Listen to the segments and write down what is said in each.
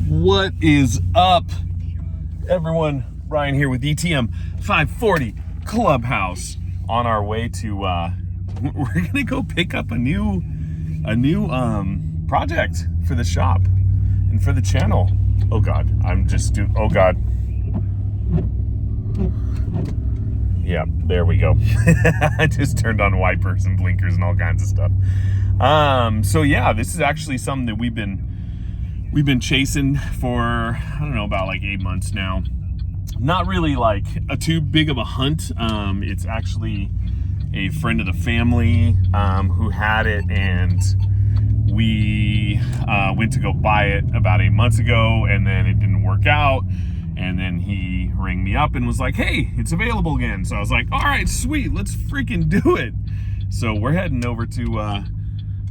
What is up, everyone? Brian here with ETM 540 Clubhouse. On our way to we're gonna go pick up a new project for the shop and for the channel. Oh god, oh god. Yeah, there we go. I just turned on wipers and blinkers and all kinds of stuff. So yeah, this is actually something that we've been chasing for, I don't know, about like 8 months now. Not really like too big of a hunt. It's actually a friend of the family who had it, and we went to go buy it about 8 months ago, and then it didn't work out. And then he rang me up and was like, hey, it's available again. So I was like, all right, sweet, let's freaking do it. So we're heading over to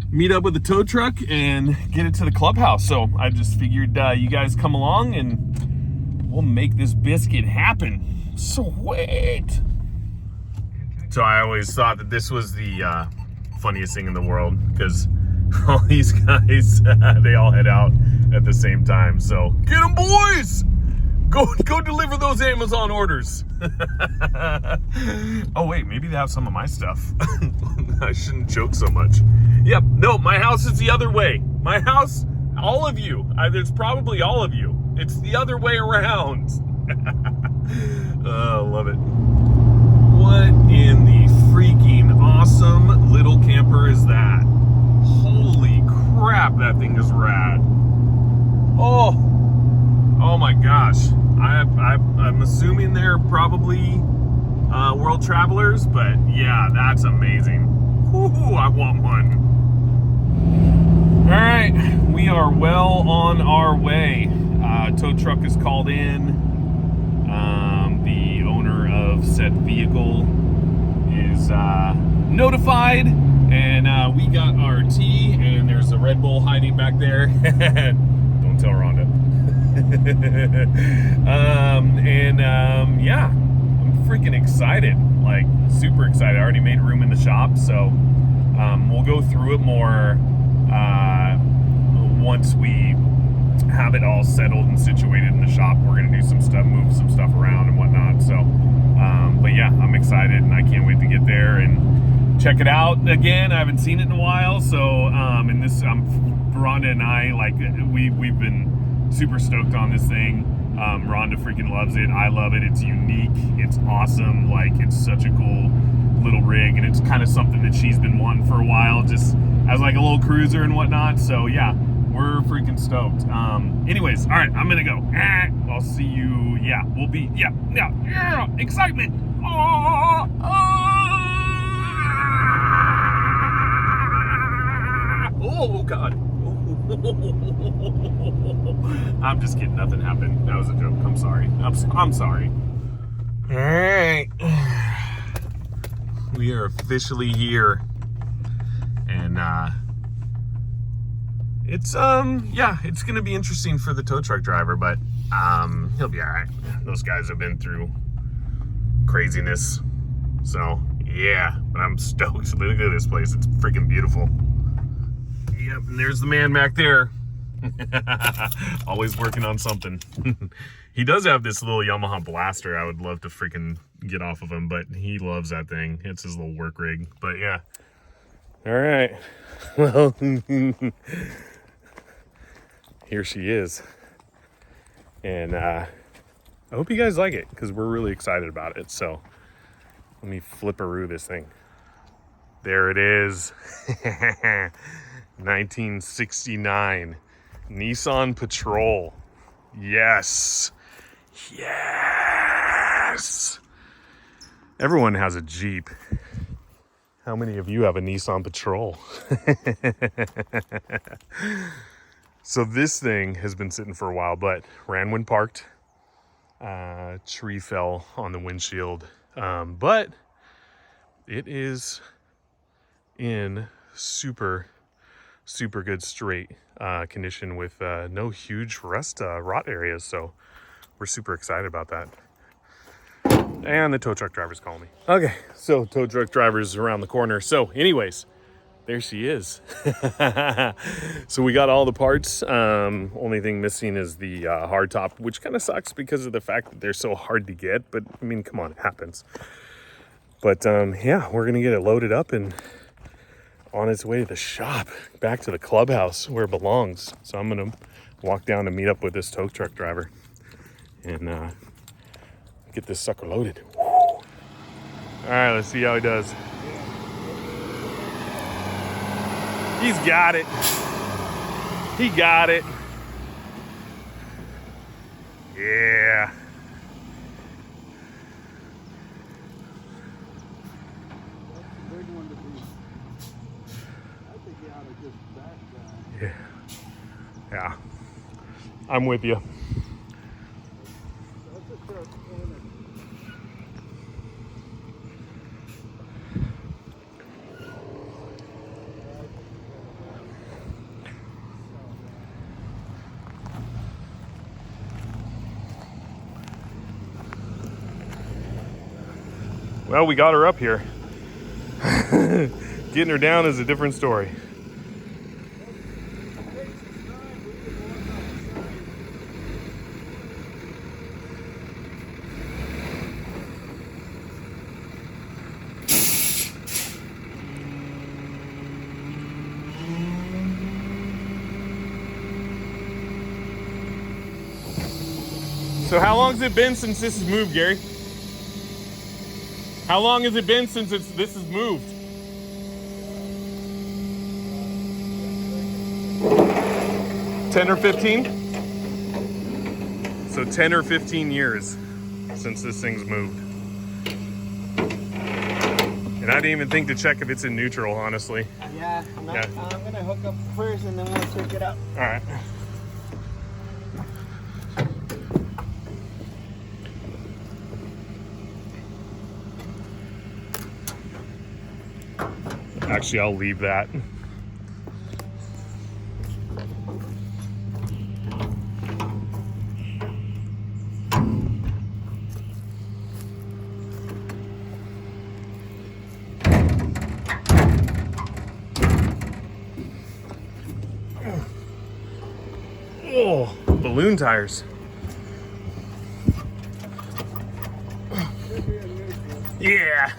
meet up with the tow truck and get it to the clubhouse. So I just figured you guys come along and we'll make this biscuit happen. Sweet. So I always thought that this was the funniest thing in the world, because all these guys, they all head out at the same time. So get them, boys! Go deliver those Amazon orders. Oh wait, maybe they have some of my stuff. I shouldn't joke so much. Yep, no, my house is the other way. My house, all of you, there's probably all of you. It's the other way around. Oh, love it. What in the freaking awesome little camper is that? Holy crap, that thing is rad. Oh my gosh. I'm assuming they're probably world travelers, but yeah, that's amazing. Ooh, I want one. All right, we are well on our way. Tow truck is called in. The owner of said vehicle is notified, and we got our tea, and there's a Red Bull hiding back there. Don't tell Rhonda. Yeah, I'm freaking excited, like super excited. I already made room in the shop, so we'll go through it more once we have it all settled and situated in the shop. We're gonna do some stuff, move some stuff around and whatnot. So but yeah, I'm excited and I can't wait to get there and check it out again. I haven't seen it in a while, so and this Rhonda and I, like, we've been super stoked on this thing. Rhonda freaking loves it. I love it. It's unique. It's awesome. Like, it's such a cool little rig, and it's kind of something that she's been wanting for a while, just as like a little cruiser and whatnot. So yeah, we're freaking stoked. Anyways, all right, I'm gonna go. I'll see you. Yeah, we'll be. Yeah. Excitement. Oh God. I'm just kidding. Nothing happened. That was a joke. I'm sorry. I'm sorry. All right. We are officially here. And it's it's going to be interesting for the tow truck driver, but he'll be all right. Those guys have been through craziness. So, yeah, but I'm stoked. Look at this place. It's freaking beautiful. Yep, and there's the man back there. Always working on something. He does have this little Yamaha Blaster. I would love to freaking get off of him, but he loves that thing. It's his little work rig. But yeah. All right. Well, here she is. And I hope you guys like it, because we're really excited about it. So let me flipperoo this thing. There it is. 1969 Nissan Patrol. Yes. Everyone has a Jeep. How many of you have a Nissan Patrol? So this thing has been sitting for a while, but ran when parked. Tree fell on the windshield. But it is in super good straight condition with no huge rot areas. So we're super excited about that. And the tow truck driver's calling me. Okay, so tow truck driver's around the corner. So anyways, there she is. So we got all the parts. Only thing missing is the hard top, which kind of sucks because of the fact that they're so hard to get. But I mean, come on, it happens. But yeah, we're gonna get it loaded up and on its way to the shop, back to the clubhouse where it belongs. So I'm gonna walk down to meet up with this tow truck driver and get this sucker loaded. Woo. All right, let's see how he does. He's got it. He got it. Yeah. Yeah. Yeah. I'm with you. Well, we got her up here. Getting her down is a different story. So how long has it been since this has moved, Gary? How long has it been since this has moved? 10 or 15? So 10 or 15 years since this thing's moved. And I didn't even think to check if it's in neutral, honestly. Yeah, I'm gonna hook up first and then we'll check it out. All right. Actually, I'll leave that. Oh, balloon tires. Yeah,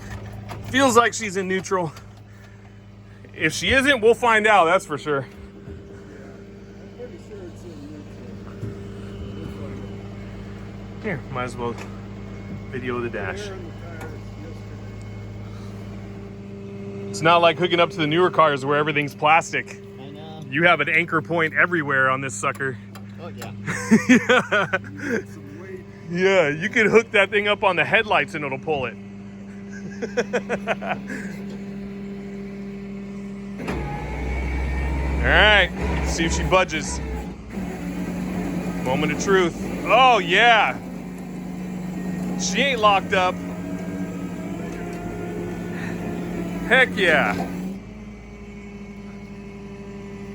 feels like she's in neutral. If she isn't, we'll find out, that's for sure. I'm pretty sure it's in neutral. Here, might as well video the dash. It's not like hooking up to the newer cars where everything's plastic. I know. You have an anchor point everywhere on this sucker. Oh, yeah. Yeah. Yeah, you could hook that thing up on the headlights and it'll pull it. All right, let's see if she budges. Moment of truth. Oh, yeah. She ain't locked up. Heck yeah.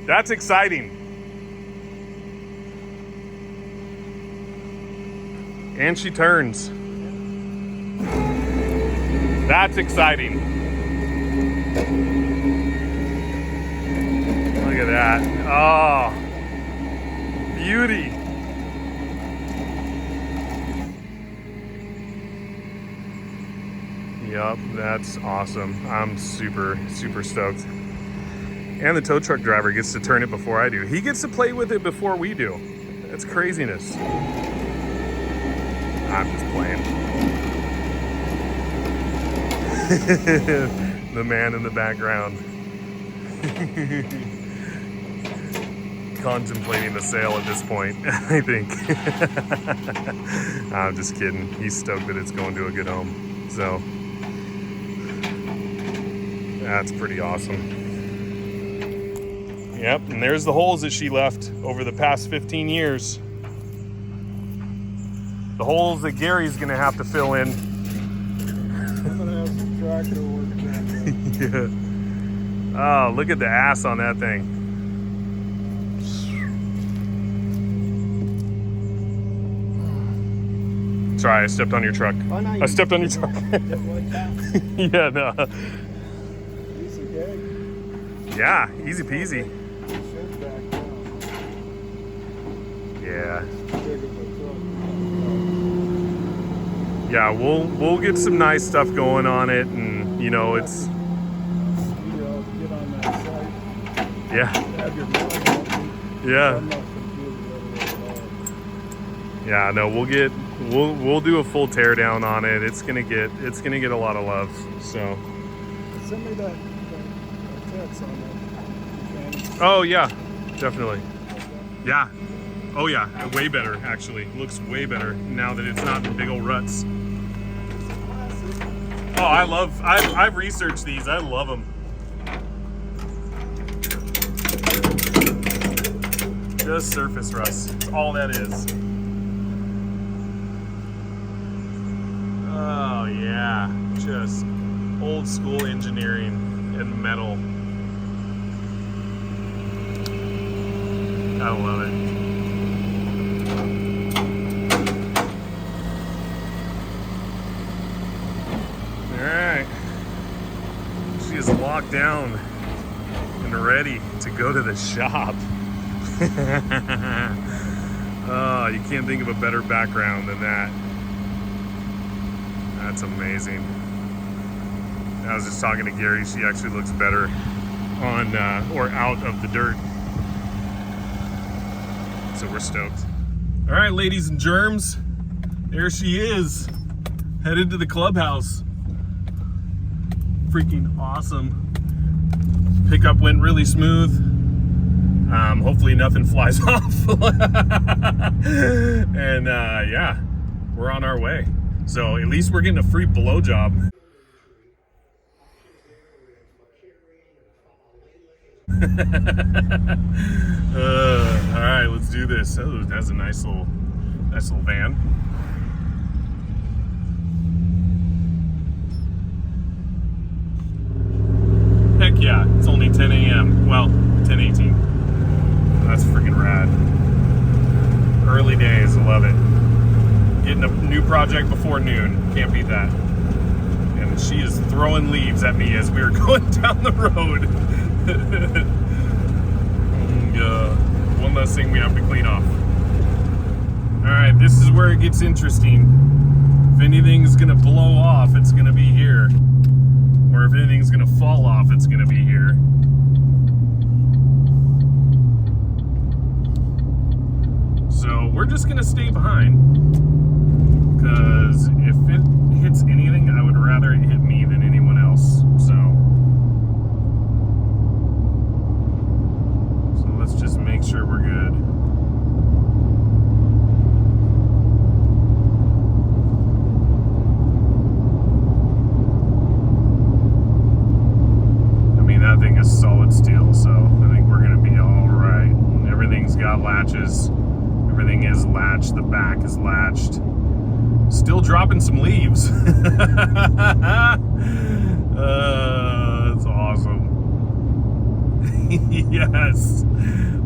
That's exciting. And she turns. That's exciting. Look at that. Oh, beauty. Yup, that's awesome. I'm super, super stoked. And the tow truck driver gets to turn it before I do. He gets to play with it before we do. That's craziness. I'm just playing. The man in the background. Contemplating the sale at this point, I think. I'm just kidding. He's stoked that it's going to a good home. So, that's pretty awesome. Yep, and there's the holes that she left over the past 15 years. The holes that Gary's gonna have to fill in. I'm gonna have some tractor work that. Yeah. Oh, look at the ass on that thing. Sorry, I stepped on your truck. Oh, no, I stepped on your truck. Yeah, no. Piece of cake. Yeah, easy peasy. Shirt back down. Yeah. Big as a truck. Yeah, we'll get some nice stuff going on it, and you know it's You know, get on that site. yeah, Have your mind open. yeah, I'm not confused at all. yeah. No, we'll do a full teardown on it. It's gonna get a lot of love. So. Send me that text on that. Oh yeah, definitely. Yeah. Oh yeah, way better actually. Looks way better now that it's not in big old ruts. Oh, I've researched these. I love them. Just surface rust. That's all that is. Oh yeah, just old school engineering and metal. I love it. Alright. She is locked down and ready to go to the shop. Oh, you can't think of a better background than that. That's amazing. I was just talking to Gary. She actually looks better on or out of the dirt. So we're stoked. All right, ladies and germs, there she is, headed to the clubhouse. Freaking awesome. Pickup went really smooth. Hopefully nothing flies off. And yeah, we're on our way. So at least we're getting a free blowjob. All right, let's do this. Oh, that's a nice little van. Heck yeah, it's only 10 a.m. Well, 10:18. That's freaking rad. Early days, I love it. Getting a new project before noon, can't beat that. And she is throwing leaves at me as we are going down the road. One less thing we have to clean off. Alright, this is where it gets interesting. If anything's gonna blow off, it's gonna be here. Or if anything's gonna fall off, it's gonna be here. So we're just gonna stay behind. Because if it hits anything, I would rather it hit me than anyone else. So let's just make sure we're good. I mean, that thing is solid steel, so I think we're gonna be all right. Everything's got latches. Everything is latched. The back is latched. Still dropping some leaves. That's awesome. Yes,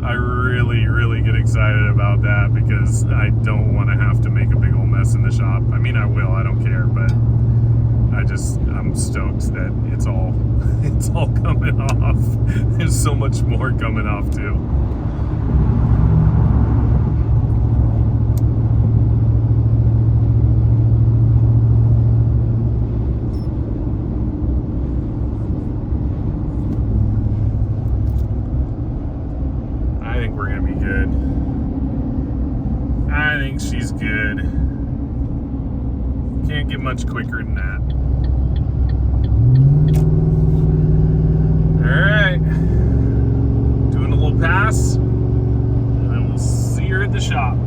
I really get excited about that because I don't want to have to make a big old mess in the shop. I mean, I will, I don't care, but I'm stoked that it's all coming off. There's so much more coming off too. I think we're gonna be good. I think she's good. Can't get much quicker than that. Alright. Doing a little pass. And then we'll see her at the shop.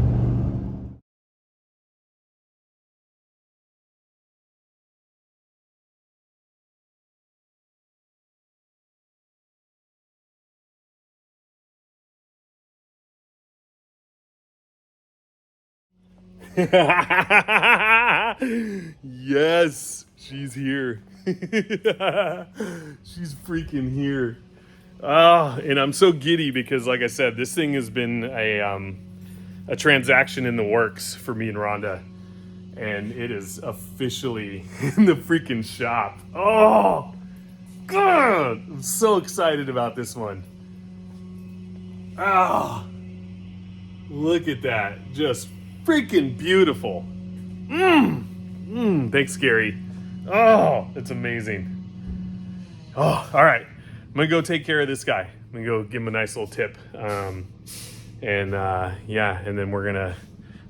Yes, she's here. She's freaking here. And I'm so giddy because, like I said, this thing has been a transaction in the works for me and Rhonda. and it is officially in the freaking shop. Oh, God, I'm so excited about this one. Oh, look at that. Just freaking beautiful. Thanks, Gary. Oh, it's amazing. Oh, all right. I'm going to go take care of this guy. I'm going to go give him a nice little tip. And then we're going to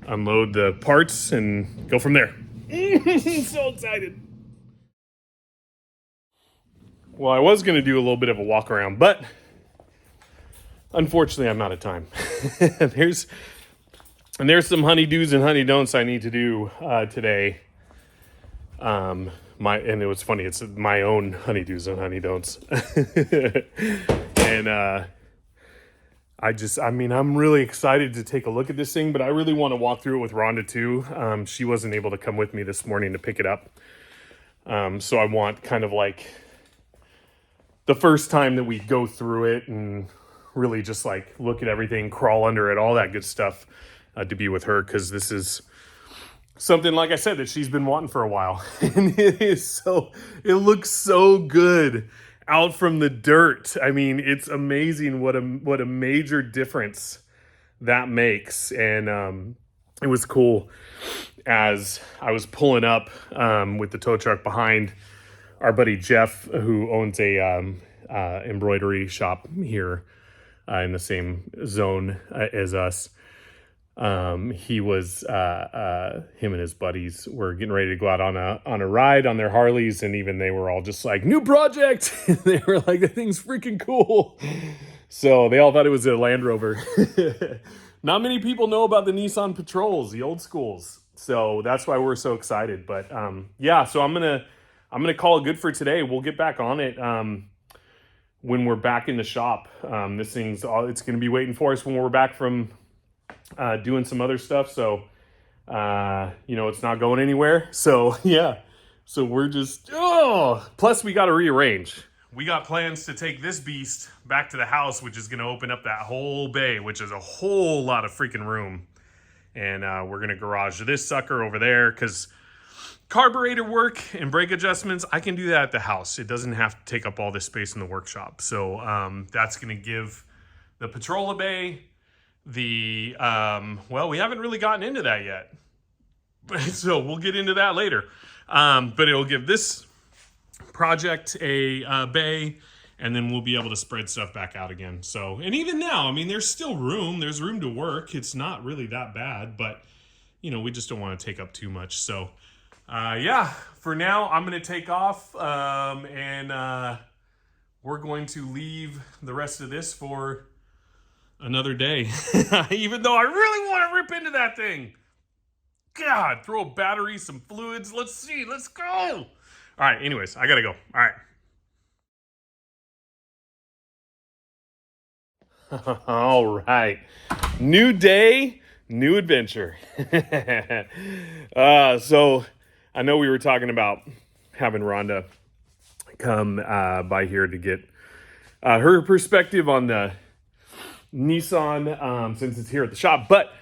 unload the parts and go from there. So excited. Well, I was going to do a little bit of a walk around, but unfortunately, I'm out of time. There's some honeydews and honey don'ts I need to do today. And it was funny. It's my own honeydews and honey don'ts. And I'm really excited to take a look at this thing, but I really want to walk through it with Rhonda too. She wasn't able to come with me this morning to pick it up. So I want kind of like the first time that we go through it and really just like look at everything, crawl under it, all that good stuff, to be with her, because this is something, like I said, that she's been wanting for a while. And it looks so good out from the dirt. I mean, it's amazing what a major difference that makes. And it was cool as I was pulling up with the tow truck behind our buddy Jeff, who owns a embroidery shop here in the same zone as us. He was him and his buddies were getting ready to go out on a ride on their Harleys, and even they were all just like, new project. They were like, the thing's freaking cool. So they all thought it was a Land Rover. Not many people know about the Nissan Patrols, the old schools. So that's why we're so excited. But so I'm gonna call it good for today. We'll get back on it when we're back in the shop. It's gonna be waiting for us when we're back from doing some other stuff. So it's not going anywhere. So so we're just plus we got to rearrange. We got plans to take this beast back to the house, which is going to open up that whole bay, which is a whole lot of freaking room. And we're going to garage this sucker over there, because carburetor work and brake adjustments, I can do that at the house. It doesn't have to take up all this space in the workshop. So that's going to give the Patrola bay we haven't really gotten into that yet. So we'll get into that later. But it'll give this project a bay, and then we'll be able to spread stuff back out again. So, and even now, I mean, there's still room. There's room to work. It's not really that bad, but we just don't want to take up too much. So, for now, I'm going to take off, and we're going to leave the rest of this for another day. Even though I really want to rip into that thing. God, throw a battery, some fluids. Let's see. Let's go. All right. Anyways, I got to go. All right. All right. New day, new adventure. So I know we were talking about having Rhonda come by here to get her perspective on the Nissan, since it's here at the shop, but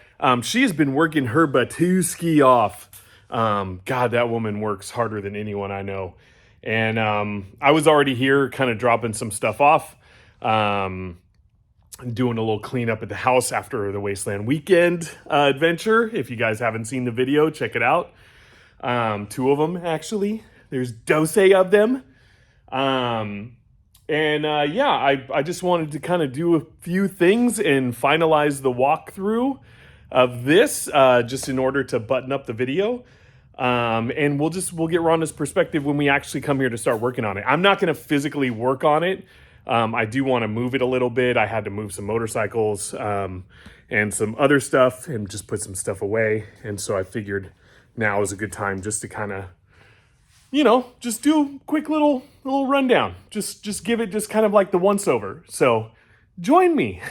she has been working her Batuski off. God, that woman works harder than anyone I know. And I was already here kind of dropping some stuff off, doing a little cleanup at the house after the Wasteland Weekend adventure. If you guys haven't seen the video, check it out. 2 of them, actually. There's dose of them. I just wanted to kind of do a few things and finalize the walkthrough of this, just in order to button up the video. And we'll get Rhonda's perspective when we actually come here to start working on it. I'm not going to physically work on it. I do want to move it a little bit. I had to move some motorcycles, and some other stuff, and just put some stuff away. And so I figured now is a good time just to kind of, just do a quick little rundown. Just give it just kind of like the once over. So join me,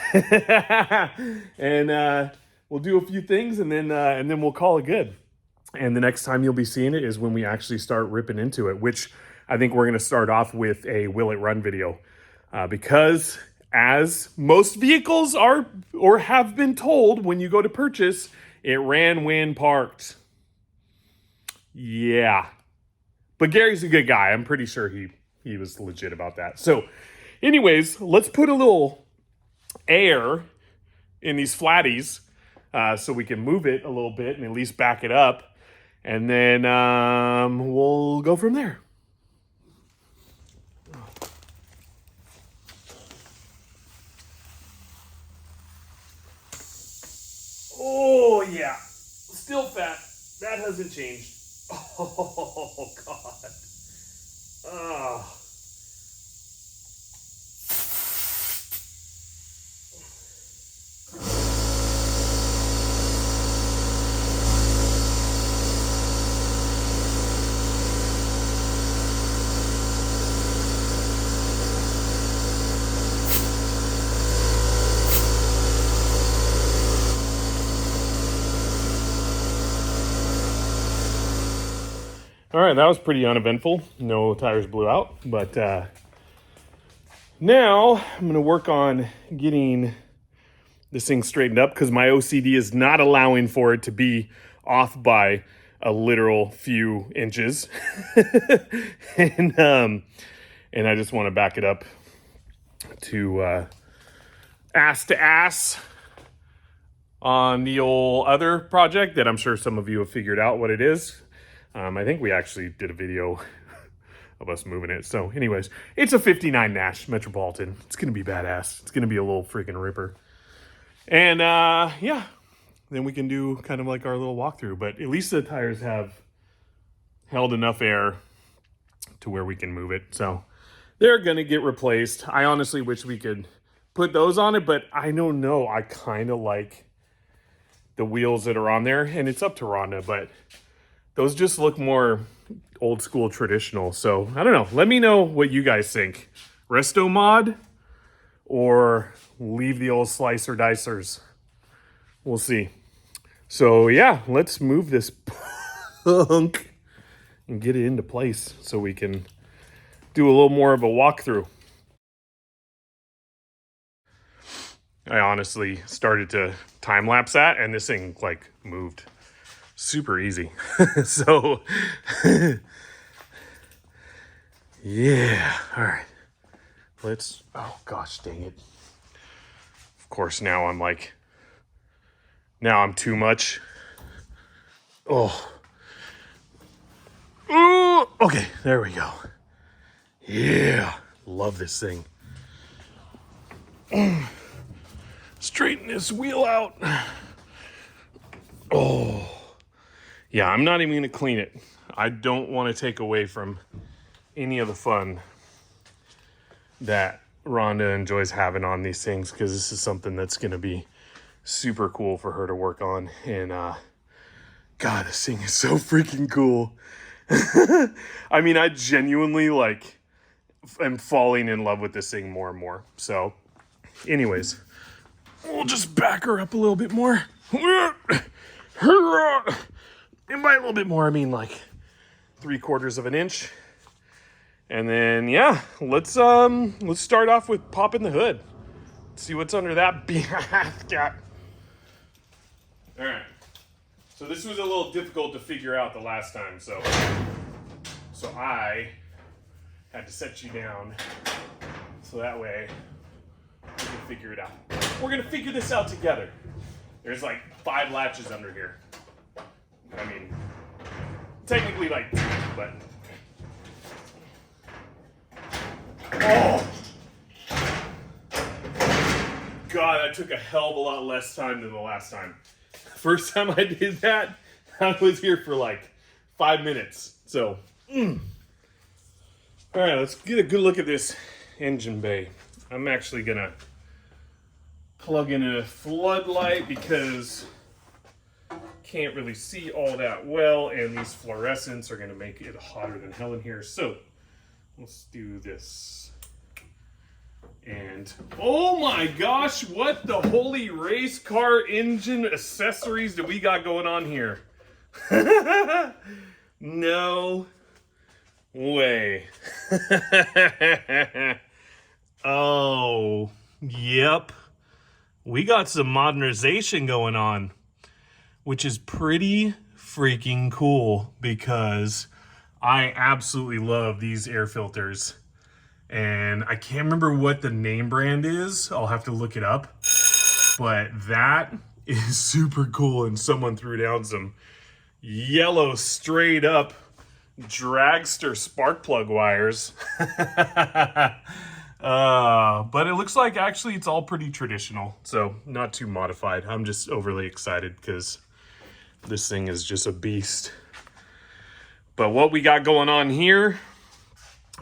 and we'll do a few things, and then we'll call it good. And the next time you'll be seeing it is when we actually start ripping into it, which I think we're going to start off with a Will It Run video, because as most vehicles are or have been told when you go to purchase, it ran when parked. Yeah. But Gary's a good guy. I'm pretty sure he was legit about that. So anyways, let's put a little air in these flatties so we can move it a little bit and at least back it up. And then we'll go from there. Oh, yeah. Still fat. That hasn't changed. Oh, God. Oh. All right, that was pretty uneventful. No tires blew out, but now I'm going to work on getting this thing straightened up because my OCD is not allowing for it to be off by a literal few inches. and I just want to back it up to ass on the old other project that I'm sure some of you have figured out what it is. I think we actually did a video of us moving it. So anyways, it's a 59 Nash Metropolitan. It's going to be badass. It's going to be a little freaking ripper. And yeah, then we can do kind of like our little walkthrough. But at least the tires have held enough air to where we can move it. So they're going to get replaced. I honestly wish we could put those on it, but I don't know. I kind of like the wheels that are on there. And it's up to Rhonda, but those just look more old school traditional. So I don't know. Let me know what you guys think. Resto mod or leave the old slicer dicers. We'll see. So yeah, let's move this punk and get it into place so we can do a little more of a walkthrough. I honestly started to time lapse that and this thing like moved super easy. So yeah, all right, let's, oh gosh dang it, of course now I'm too much. Oh, ooh, okay, there we go. Yeah, love this thing. Straighten this wheel out. Oh yeah, I'm not even going to clean it. I don't want to take away from any of the fun that Rhonda enjoys having on these things because this is something that's going to be super cool for her to work on. And God, this thing is so freaking cool. I mean, I genuinely like am falling in love with this thing more and more. So anyways, we'll just back her up a little bit more. And by a little bit more, I mean like 3/4 of an inch. And then yeah, let's start off with popping the hood. See what's under that got. All right. So this was a little difficult to figure out the last time. So I had to set you down so that way we can figure it out. We're gonna figure this out together. There's like 5 latches under here. I mean, technically like 2, but. Oh! God, that took a hell of a lot less time than the last time. First time I did that, I was here for like 5 minutes. So, all right, let's get a good look at this engine bay. I'm actually gonna plug in a floodlight because can't really see all that well, and these fluorescents are going to make it hotter than hell in here. So let's do this. And oh my gosh, what the holy race car engine accessories do we got going on here? No way. Oh, yep. We got some modernization going on, which is pretty freaking cool because I absolutely love these air filters. And I can't remember what the name brand is. I'll have to look it up. But that is super cool. And someone threw down some yellow straight up dragster spark plug wires. But it looks like actually it's all pretty traditional. So not too modified. I'm just overly excited because this thing is just a beast. But what we got going on here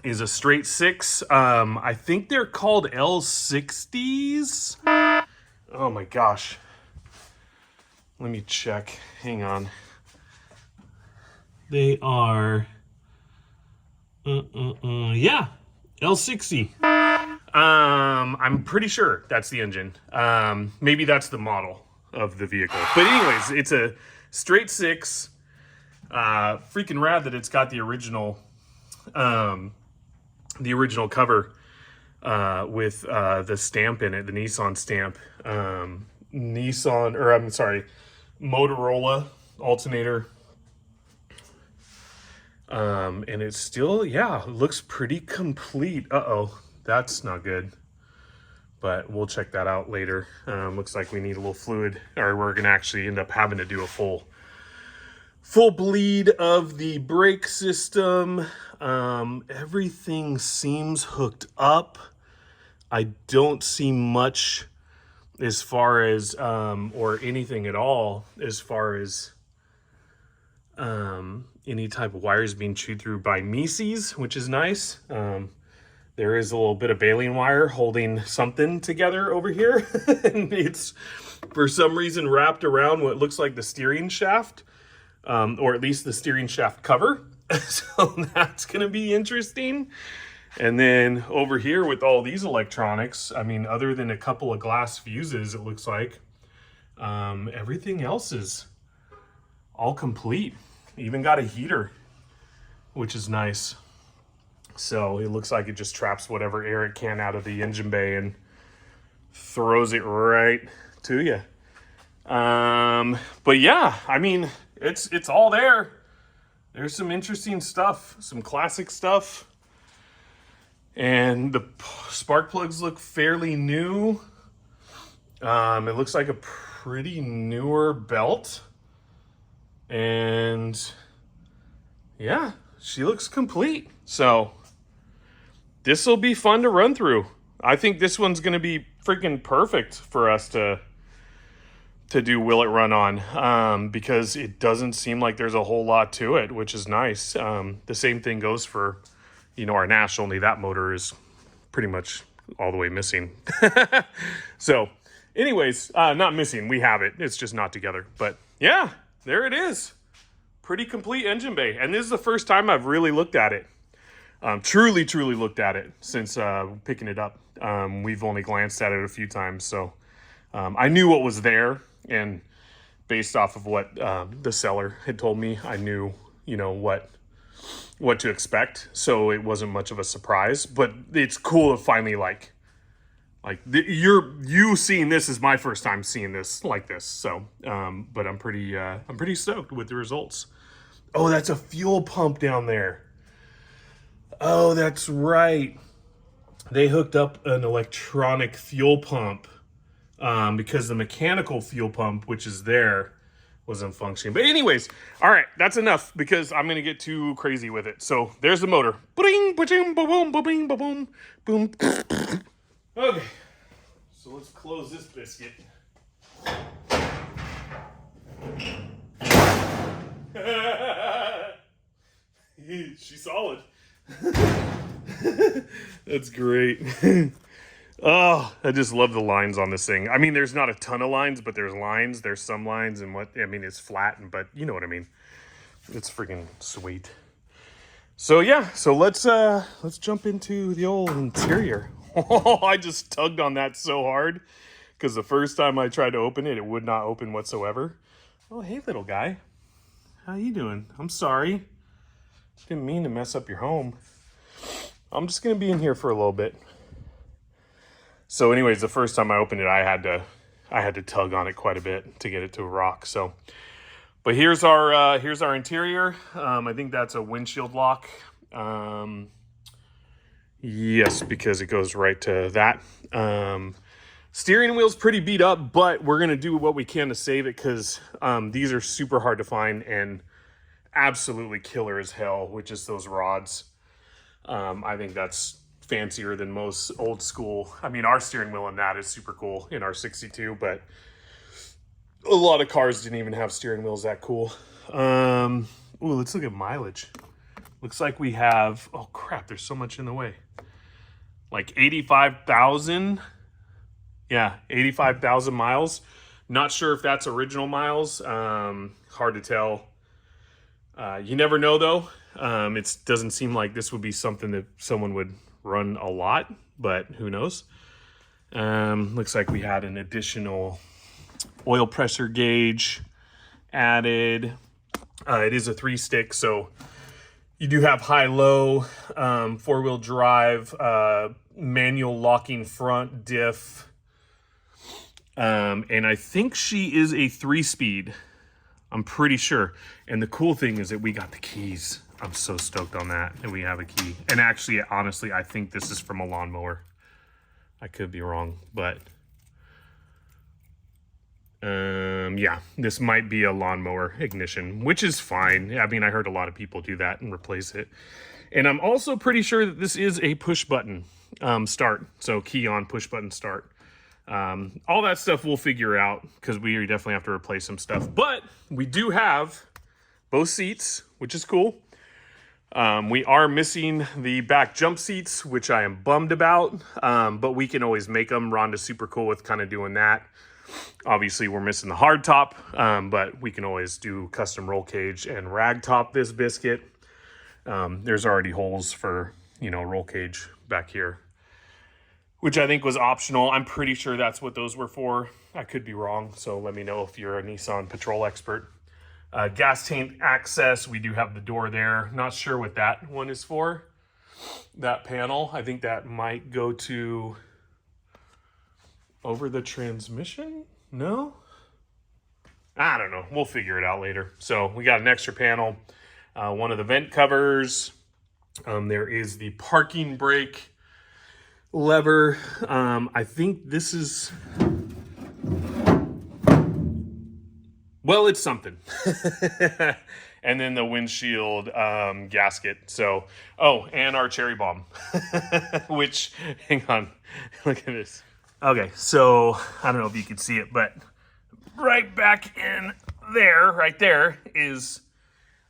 is a straight six. I think they're called L60s. Oh my gosh. Let me check. Hang on. They are, yeah, L60. I'm pretty sure that's the engine. Maybe that's the model of the vehicle. But anyways, it's a straight six. Freaking rad that it's got the original cover with the stamp in it, the Nissan stamp. Motorola alternator. And it's still, yeah, looks pretty complete. Uh-oh, that's not good. But we'll check that out later. Looks like we need a little fluid, or we're gonna actually end up having to do a full bleed of the brake system. Everything seems hooked up. I don't see much as far as, or anything at all as far as any type of wires being chewed through by Mises, which is nice. There is a little bit of baling wire holding something together over here. And it's for some reason wrapped around what looks like the steering shaft, or at least the steering shaft cover. So that's going to be interesting. And then over here with all these electronics, I mean, other than a couple of glass fuses, it looks like everything else is all complete. Even got a heater, which is nice. So it looks like it just traps whatever air it can out of the engine bay and throws it right to you. But yeah, I mean, it's all there. There's some interesting stuff, some classic stuff. And the spark plugs look fairly new. It looks like a pretty newer belt. And yeah, she looks complete. So this will be fun to run through. I think this one's going to be freaking perfect for us to do Will It Run on, because it doesn't seem like there's a whole lot to it, which is nice. The same thing goes for, our Nash, only that motor is pretty much all the way missing. So anyways, not missing, we have it. It's just not together. But yeah, there it is. Pretty complete engine bay. And this is the first time I've really looked at it. Truly looked at it since picking it up. We've only glanced at it a few times. So I knew what was there. And based off of what the seller had told me, I knew, what to expect. So it wasn't much of a surprise. But it's cool to finally you seeing this is my first time seeing this like this. So, but I'm pretty stoked with the results. Oh, that's a fuel pump down there. Oh, that's right. They hooked up an electronic fuel pump, because the mechanical fuel pump, which is there, wasn't functioning. But anyways, all right, that's enough because I'm going to get too crazy with it. So there's the motor. Boing, boing, boom, boom, boom, boom. Okay, so let's close this biscuit. She's solid. That's great. Oh, I just love the lines on this thing. I mean, there's not a ton of lines, but there's lines. There's some lines, and it's flat, but you know what I mean. It's freaking sweet. So yeah, so let's jump into the old interior. I just tugged on that so hard because the first time I tried to open it, it would not open whatsoever. Oh, hey, little guy. How you doing? I'm sorry. Didn't mean to mess up your home. I'm just going to be in here for a little bit. So anyways, the first time I opened it, I had to tug on it quite a bit to get it to rock. So, But here's our interior. I think that's a windshield lock. Yes, because it goes right to that. Steering wheel's pretty beat up, but we're gonna do what we can to save it because these are super hard to find and absolutely killer as hell with just those rods. I think that's fancier than most old school. I mean, our steering wheel in that is super cool in our 62, but a lot of cars didn't even have steering wheels that cool. Ooh, let's look at mileage. Looks like we have, oh crap, there's so much in the way. Like 85,000. Yeah, 85,000 miles. Not sure if that's original miles. Hard to tell. You never know though. It doesn't seem like this would be something that someone would run a lot, but who knows? Looks like we had an additional oil pressure gauge added. It is a 3-stick, so you do have high-low, 4-wheel drive, manual locking front diff. And I think she is a 3-speed. I'm pretty sure. And the cool thing is that we got the keys. I'm so stoked on that. And we have a key. And actually, honestly, I think this is from a lawnmower. I could be wrong, but yeah, this might be a lawnmower ignition, which is fine. I mean, I heard a lot of people do that and replace it. And I'm also pretty sure that this is a push button start. So key on, push button start. All that stuff we'll figure out because we definitely have to replace some stuff. But we do have both seats, which is cool. We are missing the back jump seats, which I am bummed about. But we can always make them. Rhonda's super cool with kind of doing that. Obviously, we're missing the hard top, but we can always do custom roll cage and rag top this biscuit. There's already holes for, roll cage back here, which I think was optional. I'm pretty sure that's what those were for. I could be wrong, so let me know if you're a Nissan Patrol expert. Gas tank access, we do have the door there. Not sure what that one is for, that panel. I think that might go to over the transmission? No? I don't know. We'll figure it out later. So we got an extra panel. One of the vent covers. There is the parking brake lever. I think this is, well, it's something. And then the windshield gasket. So, oh, and our cherry bomb, which, hang on, look at this. Okay, so I don't know if you can see it, but right back in there, right there is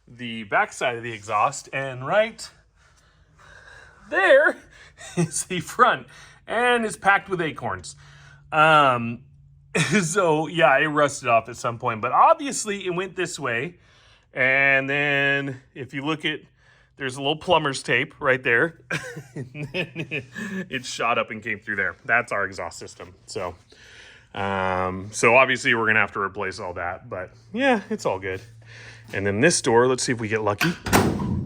the backside of the exhaust, and right there is the front, and it's packed with acorns. So yeah, it rusted off at some point, but obviously it went this way. And then if you look at, there's a little plumber's tape right there. And then it shot up and came through there. That's our exhaust system. So obviously we're gonna have to replace all that, but yeah, it's all good. And then this door, let's see if we get lucky.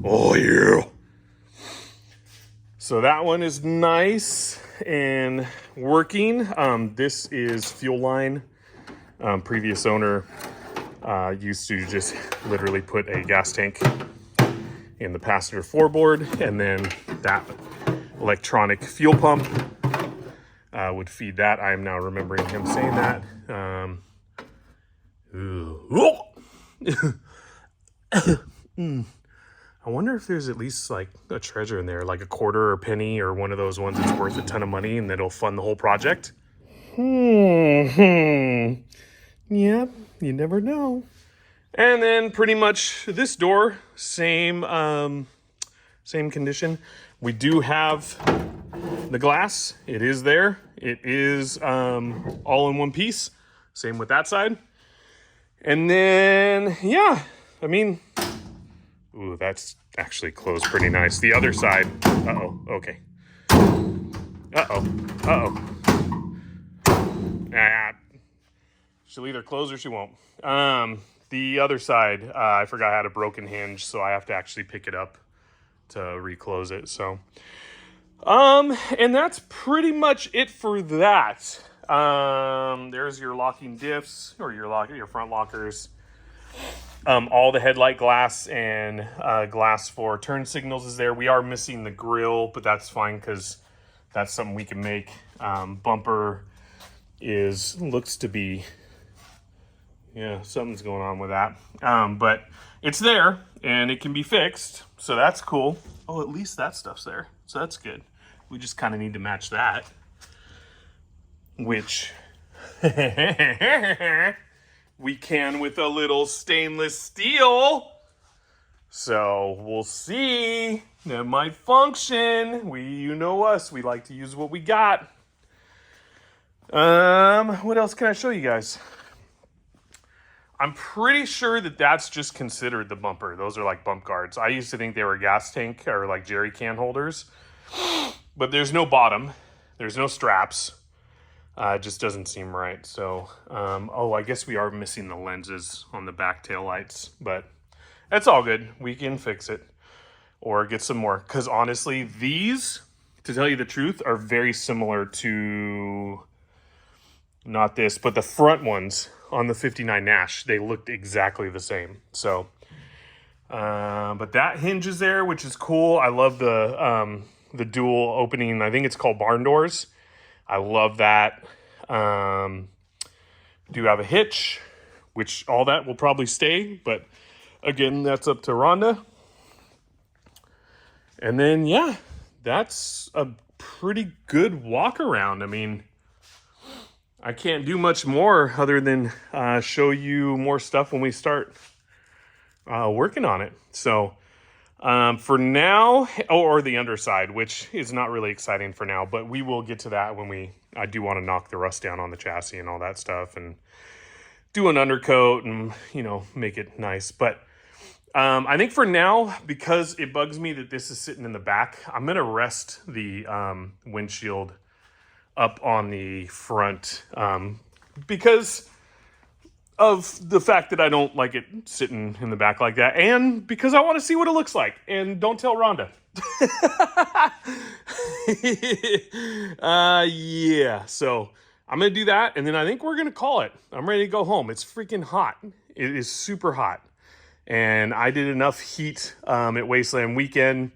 Oh yeah. So that one is nice and working. This is fuel line. Previous owner used to just literally put a gas tank in the passenger floorboard, and then that electronic fuel pump would feed that. I am now remembering him saying that. I wonder if there's at least like a treasure in there, like a quarter or a penny or one of those ones that's worth a ton of money and that'll fund the whole project. Yep, you never know. And then pretty much this door, same condition. We do have the glass. It is there. It is all in one piece. Same with that side. And then, yeah, I mean, ooh, that's actually closed pretty nice. The other side, uh-oh, okay. Uh-oh. She'll either close or she won't. The other side, I forgot I had a broken hinge, so I have to actually pick it up to reclose it. So, and that's pretty much it for that. There's your locking diffs or your front lockers. All the headlight glass and glass for turn signals is there. We are missing the grill, but that's fine because that's something we can make. Bumper looks to be, yeah, something's going on with that. But it's there and it can be fixed, so that's cool. Oh, at least that stuff's there, so that's good. We just kind of need to match that, which we can with a little stainless steel. So we'll see. That might function. You know us, we like to use what we got. What else can I show you guys? I'm pretty sure that that's just considered the bumper. Those are like bump guards. I used to think they were gas tank or like jerry can holders, but there's no bottom. There's no straps. It just doesn't seem right. So, oh, I guess we are missing the lenses on the back tail lights, but that's all good. We can fix it or get some more. Because honestly, these, to tell you the truth, are very similar to, not this, but the front ones on the 59 Nash. They looked exactly the same. So, but that hinge is there, which is cool. I love the dual opening. I think it's called barn doors. I love that. Do have a hitch, which all that will probably stay, but again, that's up to Rhonda. And then, yeah, that's a pretty good walk around. I mean, I can't do much more other than show you more stuff when we start working on it. So for now, or the underside, which is not really exciting for now, but we will get to that when I do want to knock the rust down on the chassis and all that stuff and do an undercoat and, make it nice. But I think for now, because it bugs me that this is sitting in the back, I'm going to rest the windshield up on the front because of the fact that I don't like it sitting in the back like that, and because I want to see what it looks like. And don't tell Rhonda. Yeah, so I'm going to do that, and then I think we're going to call it. I'm ready to go home. It's freaking hot. It is super hot. And I did enough heat at Wasteland Weekend,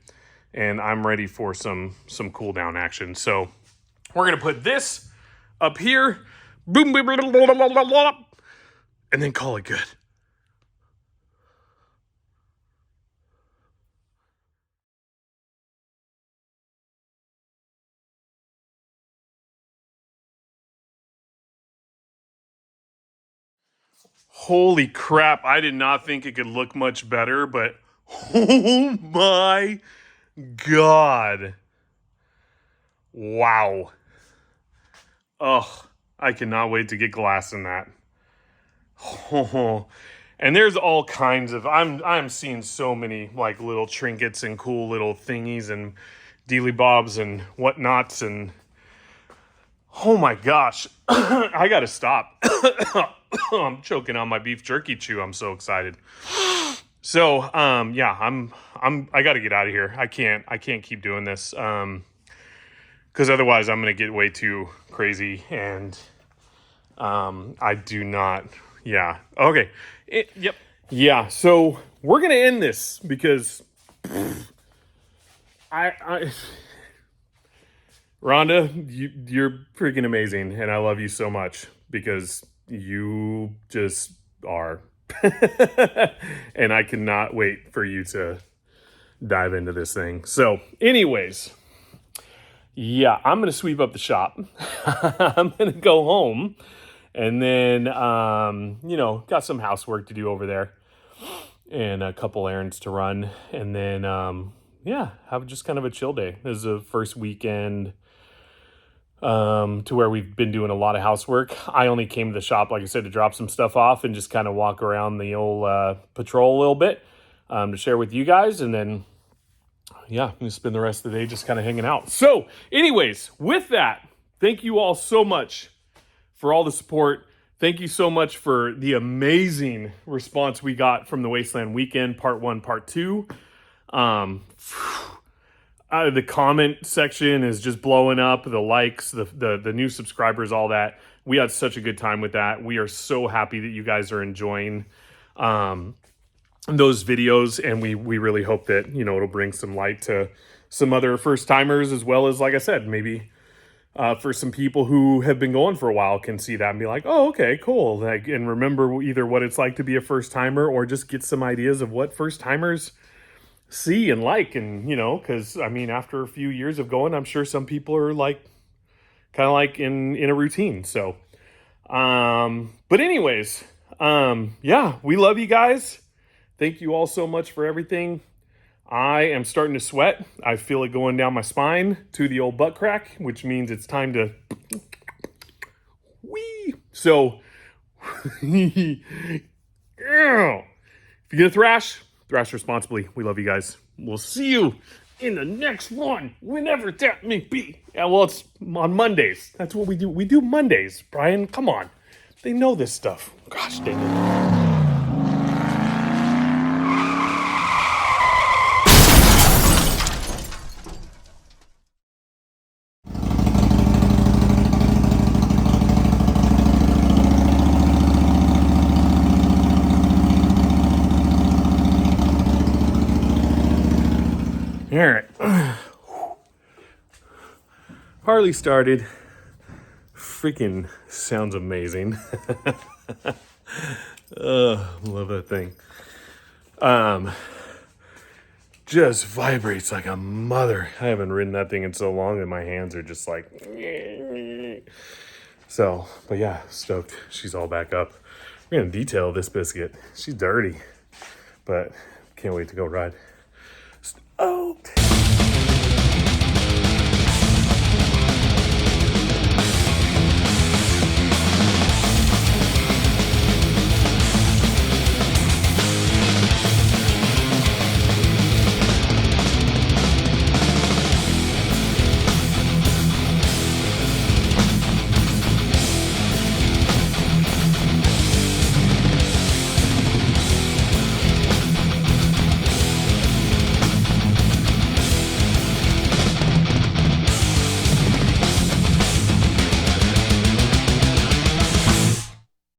and I'm ready for some cool down action. So we're going to put this up here, boom, boom, blah, blah, blah, blah, blah, and then call it good. Holy crap, I did not think it could look much better, but oh my God. Wow. Oh, I cannot wait to get glass in that. Oh, and there's all kinds of, I'm seeing so many like little trinkets and cool little thingies and dealy bobs and whatnots, and oh my gosh, I gotta stop. I'm choking on my beef jerky chew. I'm so excited. So, yeah, I gotta get out of here. I can't keep doing this. Because otherwise I'm gonna get way too crazy, and I do not. Yeah. Okay. Yep. Yeah. So we're gonna end this because Rhonda, you're freaking amazing, and I love you so much because you just are. And I cannot wait for you to dive into this thing. So, anyways, yeah, I'm gonna sweep up the shop. I'm gonna go home. And then, got some housework to do over there and a couple errands to run. And then, have just kind of a chill day. This is the first weekend to where we've been doing a lot of housework. I only came to the shop, like I said, to drop some stuff off and just kind of walk around the old patrol a little bit to share with you guys. And then, yeah, I'm going to spend the rest of the day just kind of hanging out. So, anyways, with that, thank you all so much for all the support. Thank you so much for the amazing response we got from the Wasteland Weekend, part 1, part 2. The comment section is just blowing up. The likes, the new subscribers, all that. We had such a good time with that. We are so happy that you guys are enjoying those videos, and we really hope that, you know, it'll bring some light to some other first timers, as well as, like I said, maybe for some people who have been going for a while can see that and be like, oh, okay, cool. Like, and remember either what it's like to be a first timer, or just get some ideas of what first timers see and like. And, you know, because I mean, after a few years of going, I'm sure some people are like kind of like in a routine. So but anyways, yeah, we love you guys. Thank you all so much for everything. I am starting to sweat. I feel it going down my spine to the old butt crack, which means it's time to wee. So if you're gonna thrash responsibly. We love you guys. We'll see you in the next one, whenever that may be. Yeah, well, it's on Mondays. That's what we do. We do Mondays, Brian. Come on. They know this stuff. Gosh dang it. All right. Harley started. Freaking sounds amazing. Love that thing. Just vibrates like a mother. I haven't ridden that thing in so long, and my hands are just like. So, but yeah, stoked. She's all back up. We're gonna detail this biscuit. She's dirty, but can't wait to go ride. Stoked.